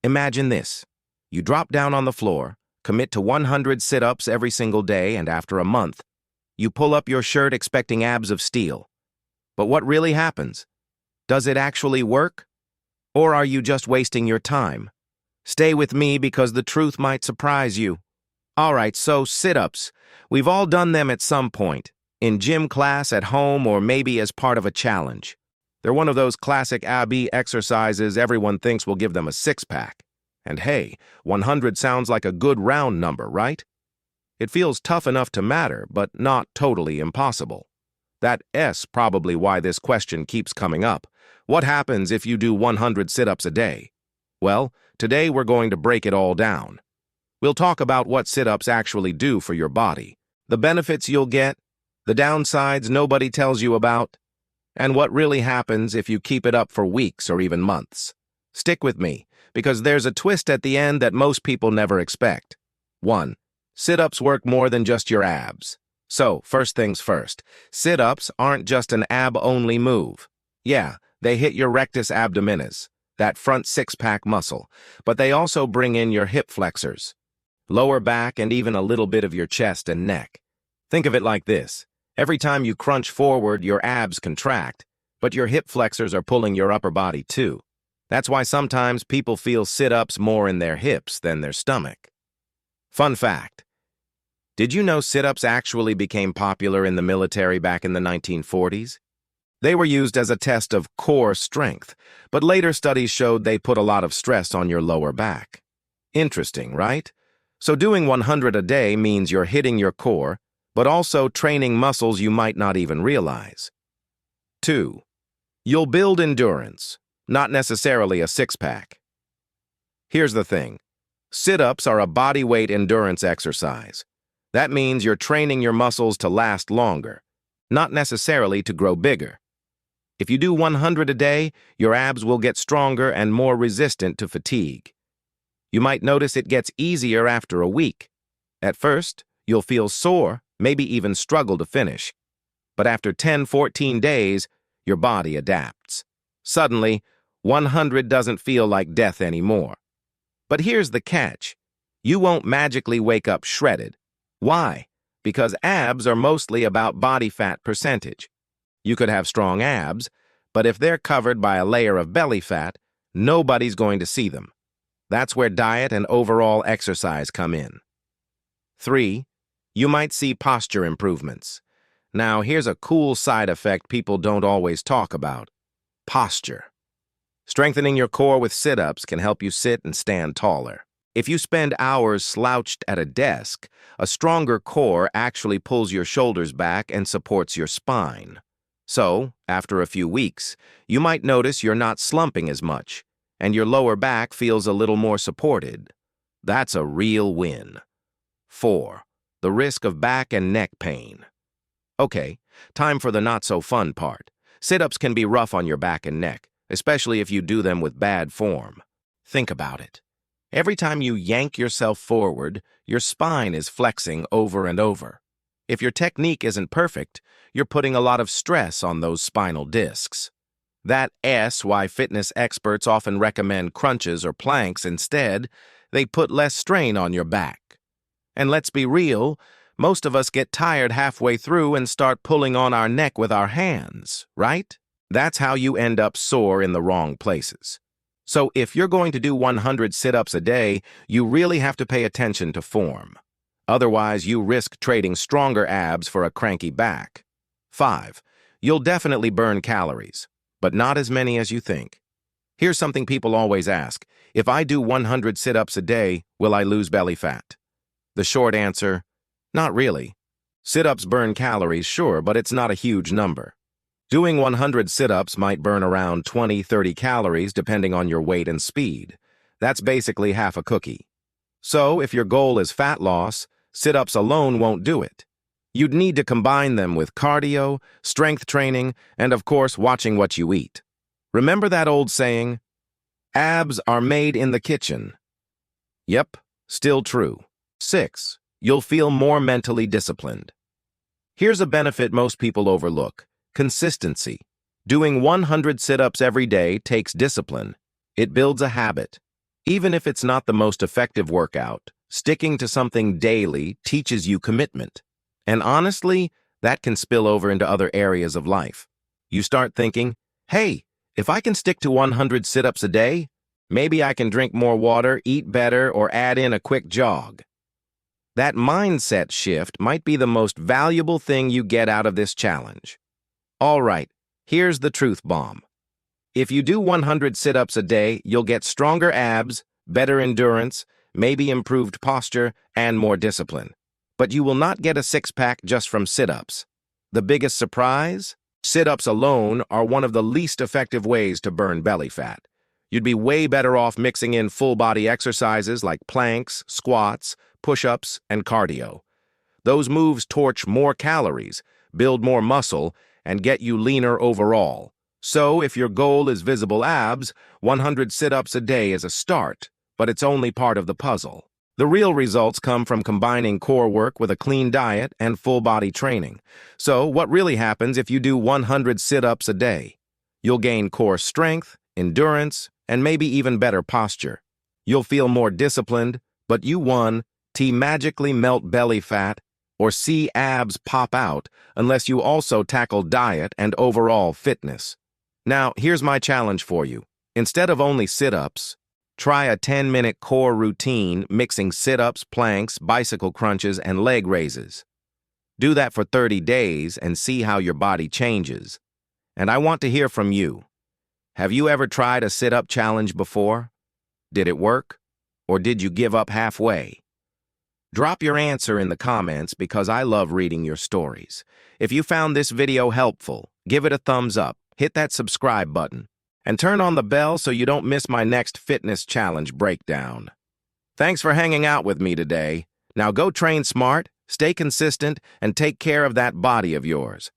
Imagine this. You drop down on the floor, commit to 100 sit-ups every single day, and after a month, you pull up your shirt expecting abs of steel. But what really happens? Does it actually work? Or are you just wasting your time? Stay with me because the truth might surprise you. Alright, so sit-ups. We've all done them at some point, in gym class, at home, or maybe as part of a challenge. They're one of those classic AB exercises everyone thinks will give them a six-pack. And hey, 100 sounds like a good round number, right? It feels tough enough to matter, but not totally impossible. That's probably why this question keeps coming up. What happens if you do 100 sit-ups a day? Well, today we're going to break it all down. We'll talk about what sit-ups actually do for your body, the benefits you'll get, the downsides nobody tells you about, and what really happens if you keep it up for weeks or even months. Stick with me, because there's a twist at the end that most people never expect. 1. Sit-ups work more than just your abs. So, first things first, sit-ups aren't just an ab-only move. Yeah, they hit your rectus abdominis, that front six-pack muscle, but they also bring in your hip flexors, lower back, and even a little bit of your chest and neck. Think of it like this. Every time you crunch forward, your abs contract, but your hip flexors are pulling your upper body too. That's why sometimes people feel sit-ups more in their hips than their stomach. Fun fact. Did you know sit-ups actually became popular in the military back in the 1940s? They were used as a test of core strength, but later studies showed they put a lot of stress on your lower back. Interesting, right? So doing 100 a day means you're hitting your core, but also training muscles you might not even realize. 2. You'll build endurance, not necessarily a six-pack. Here's the thing. Sit-ups are a body-weight endurance exercise. That means you're training your muscles to last longer, not necessarily to grow bigger. If you do 100 a day, your abs will get stronger and more resistant to fatigue. You might notice it gets easier after a week. At first, you'll feel sore, maybe even struggle to finish. But after 10-14 days, your body adapts. Suddenly, 100 doesn't feel like death anymore. But here's the catch. You won't magically wake up shredded. Why? Because abs are mostly about body fat percentage. You could have strong abs, but if they're covered by a layer of belly fat, nobody's going to see them. That's where diet and overall exercise come in. 3. You might see posture improvements. Now, here's a cool side effect people don't always talk about. Posture. Strengthening your core with sit-ups can help you sit and stand taller. If you spend hours slouched at a desk, a stronger core actually pulls your shoulders back and supports your spine. So, after a few weeks, you might notice you're not slumping as much, and your lower back feels a little more supported. That's a real win. 4. The risk of back and neck pain. Okay, time for the not-so-fun part. Sit-ups can be rough on your back and neck, especially if you do them with bad form. Think about it. Every time you yank yourself forward, your spine is flexing over and over. If your technique isn't perfect, you're putting a lot of stress on those spinal discs. That's why fitness experts often recommend crunches or planks instead. They put less strain on your back. And let's be real, most of us get tired halfway through and start pulling on our neck with our hands, right? That's how you end up sore in the wrong places. So if you're going to do 100 sit-ups a day, you really have to pay attention to form. Otherwise, you risk trading stronger abs for a cranky back. 5. You'll definitely burn calories, but not as many as you think. Here's something people always ask. If I do 100 sit-ups a day, will I lose belly fat? The short answer, not really. Sit-ups burn calories, sure, but it's not a huge number. Doing 100 sit-ups might burn around 20-30 calories depending on your weight and speed. That's basically half a cookie. So, if your goal is fat loss, sit-ups alone won't do it. You'd need to combine them with cardio, strength training, and of course, watching what you eat. Remember that old saying, abs are made in the kitchen? Yep, still true. 6. You'll feel more mentally disciplined. Here's a benefit most people overlook. Consistency. Doing 100 sit-ups every day takes discipline. It builds a habit. Even if it's not the most effective workout, sticking to something daily teaches you commitment. And honestly, that can spill over into other areas of life. You start thinking, hey, if I can stick to 100 sit-ups a day, maybe I can drink more water, eat better, or add in a quick jog. That mindset shift might be the most valuable thing you get out of this challenge. All right, here's the truth bomb. If you do 100 sit-ups a day, you'll get stronger abs, better endurance, maybe improved posture, and more discipline. But you will not get a six-pack just from sit-ups. The biggest surprise? Sit-ups alone are one of the least effective ways to burn belly fat. You'd be way better off mixing in full-body exercises like planks, squats, push-ups, and cardio. Those moves torch more calories, build more muscle, and get you leaner overall. So, if your goal is visible abs, 100 sit-ups a day is a start, but it's only part of the puzzle. The real results come from combining core work with a clean diet and full-body training. So, what really happens if you do 100 sit-ups a day? You'll gain core strength, endurance, and maybe even better posture. You'll feel more disciplined, but you won. Magically melt belly fat or see abs pop out unless you also tackle diet and overall fitness. Now, here's my challenge for you. Instead of only sit-ups, try a 10-minute core routine mixing sit-ups, planks, bicycle crunches, and leg raises. Do that for 30 days and see how your body changes. And I want to hear from you. Have you ever tried a sit-up challenge before? Did it work? Or did you give up halfway? Drop your answer in the comments because I love reading your stories. If you found this video helpful, give it a thumbs up, hit that subscribe button, and turn on the bell so you don't miss my next fitness challenge breakdown. Thanks for hanging out with me today. Now go train smart, stay consistent, and take care of that body of yours.